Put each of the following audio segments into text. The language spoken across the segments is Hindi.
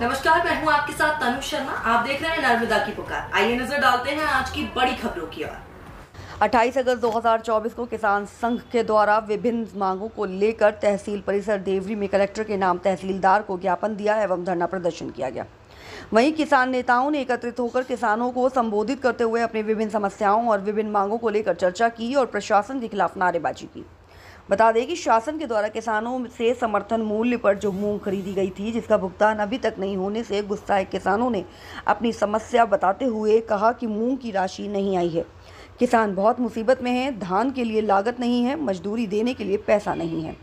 नमस्कार, मैं हूं आपके साथ तनु शर्मा। आप देख रहे हैं नर्मदा की पुकार। आइए नजर डालते हैं आज की बड़ी खबरों की ओर। 28 अगस्त 2024 को किसान संघ के द्वारा विभिन्न मांगों को लेकर तहसील परिसर देवरी में कलेक्टर के नाम तहसीलदार को ज्ञापन दिया एवं धरना प्रदर्शन किया गया। वहीं किसान नेताओं ने एकत्रित होकर किसानों को संबोधित करते हुए अपनी विभिन्न समस्याओं और विभिन्न मांगों को लेकर चर्चा की और प्रशासन के खिलाफ नारेबाजी की। बता दें कि शासन के द्वारा किसानों से समर्थन मूल्य पर जो मूंग खरीदी गई थी, जिसका भुगतान अभी तक नहीं होने से गुस्साए किसानों ने अपनी समस्या बताते हुए कहा कि मूंग की राशि नहीं आई है। किसान बहुत मुसीबत में हैं, धान के लिए लागत नहीं है, मजदूरी देने के लिए पैसा नहीं है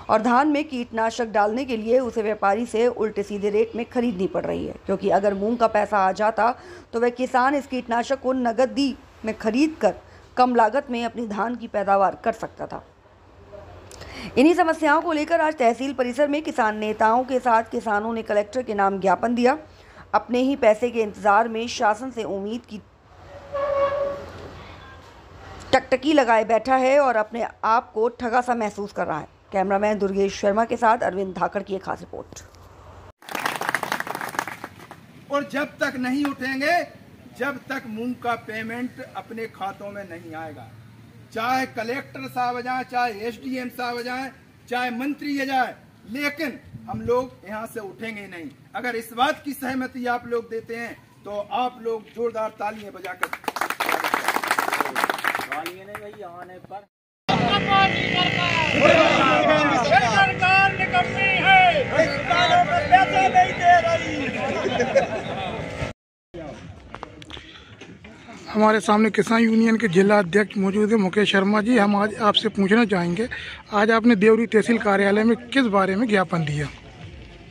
और धान में कीटनाशक डालने के लिए उसे व्यापारी से उल्टे सीधे रेट में खरीदनी पड़ रही है, क्योंकि अगर मूंग का पैसा आ जाता तो वह किसान इस कीटनाशक को नगदी में खरीद कर कम लागत में अपनी धान की पैदावार कर सकता था। इन्हीं समस्याओं को लेकर आज तहसील परिसर में किसान नेताओं के साथ किसानों ने कलेक्टर के नाम ज्ञापन दिया। अपने ही पैसे के इंतजार में शासन से उम्मीद की टकटकी लगाए बैठा है और अपने आप को ठगा सा महसूस कर रहा है। कैमरामैन दुर्गेश शर्मा के साथ अरविंद धाकड़ की एक खास रिपोर्ट। और जब तक नहीं उठेंगे, जब तक मूंग का पेमेंट अपने खातों में नहीं आएगा, चाहे कलेक्टर साहब जाए, चाहे एसडीएम साहब जाए, चाहे मंत्री जाए, लेकिन हम लोग यहाँ से उठेंगे नहीं। अगर इस बात की सहमति आप लोग देते हैं तो आप लोग जोरदार तालियां बजाकर सरकार निकम्मी है, किसानों को पैसे नहीं दे रही। हमारे सामने किसान यूनियन के जिला अध्यक्ष मौजूद है मुकेश शर्मा जी। हम आज आपसे पूछना चाहेंगे, आज आपने देवरी तहसील कार्यालय में किस बारे में ज्ञापन दिया?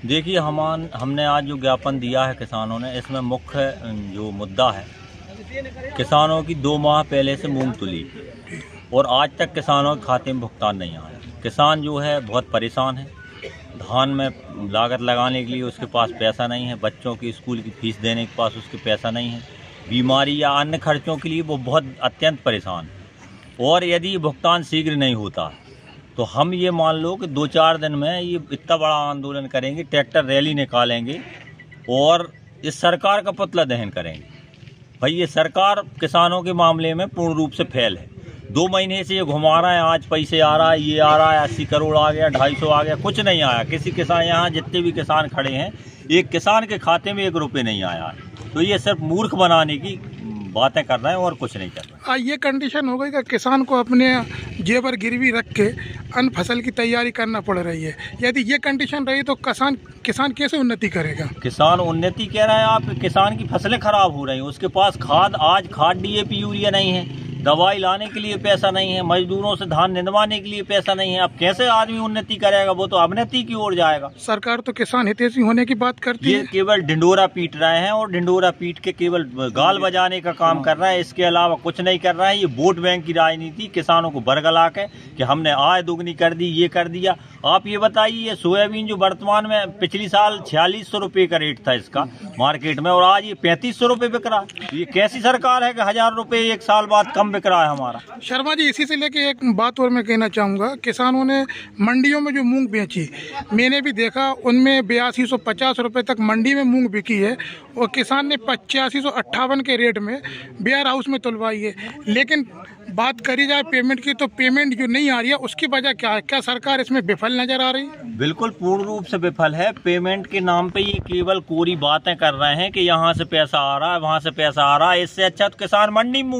देखिए, हमने आज जो ज्ञापन दिया है किसानों ने, इसमें मुख्य जो मुद्दा है, किसानों की 2 माह पहले से मूंग तुली और आज तक किसानों के खाते में भुगतान नहीं आया। किसान जो है बहुत परेशान है। धान में लागत लगाने के लिए उसके पास पैसा नहीं है, बच्चों की स्कूल की फीस देने के पास उसके पैसा नहीं है, बीमारी या अन्य खर्चों के लिए वो बहुत अत्यंत परेशान है। और यदि भुगतान शीघ्र नहीं होता तो हम ये मान लो कि 2-4 दिन में ये इतना बड़ा आंदोलन करेंगे, ट्रैक्टर रैली निकालेंगे और इस सरकार का पुतला दहन करेंगे। भाई, ये सरकार किसानों के मामले में पूर्ण रूप से फेल है। 2 महीने से ये घुमा रहा है, आज पैसे आ रहा है, ये आ रहा है, 80 करोड़ आ गया, 250 आ गया, कुछ नहीं आया। किसी किसान, यहाँ जितने भी किसान खड़े हैं, एक किसान के खाते में 1 रुपये नहीं आया है। तो ये सिर्फ मूर्ख बनाने की बातें कर रहे हैं और कुछ नहीं कर रहे हैं। ये कंडीशन हो गई कि किसान को अपने जेवर गिरवी रख के अन्न फसल की तैयारी करना पड़ रही है। यदि ये कंडीशन रही तो किसान कैसे उन्नति करेगा? किसान उन्नति कह रहे हैं आप, किसान की फसलें खराब हो रही हैं, उसके पास खाद डीएपी यूरिया नहीं है, दवाई लाने के लिए पैसा नहीं है, मजदूरों से धान निंदवाने के लिए पैसा नहीं है। अब कैसे आदमी उन्नति करेगा? वो तो अवनति की ओर जाएगा। सरकार तो किसान हितैषी होने की बात करती है। केवल ढिंडोरा पीट रहे हैं और ढिंडोरा पीट के केवल गाल बजाने का काम कर रहा है, इसके अलावा कुछ नहीं कर रहा है। ये वोट बैंक की राजनीति, किसानों को बरगला के कि हमने आय दुगनी कर दी, ये कर दिया। आप ये बताइए, ये सोयाबीन जो वर्तमान में पिछली साल 4600 रुपये का रेट था इसका मार्केट में और आज ये 3500 रुपये बिक रहा है। ये कैसी सरकार है कि 1000 रुपये 1 साल बाद कम बिक रहा है हमारा? शर्मा जी, इसी से लेके एक बात और मैं कहना चाहूँगा, किसानों ने मंडियों में जो मूंग बेची, मैंने भी देखा, उनमें 8250 रुपये तक मंडी में मूंग बिकी है और किसान ने 8558 के रेट में वेयर हाउस में तुलवाई है। लेकिन बात करी जाए पेमेंट की, तो पेमेंट जो नहीं आ रही है उसकी वजह क्या है? क्या सरकार इसमें विफल नजर आ रही है? बिल्कुल पूर्ण रूप से विफल है। पेमेंट के नाम पे ये केवल कोरी बातें कर रहे हैं कि यहाँ से पैसा आ रहा है, वहाँ से पैसा आ रहा है। इससे अच्छा तो किसान मंडी मूंग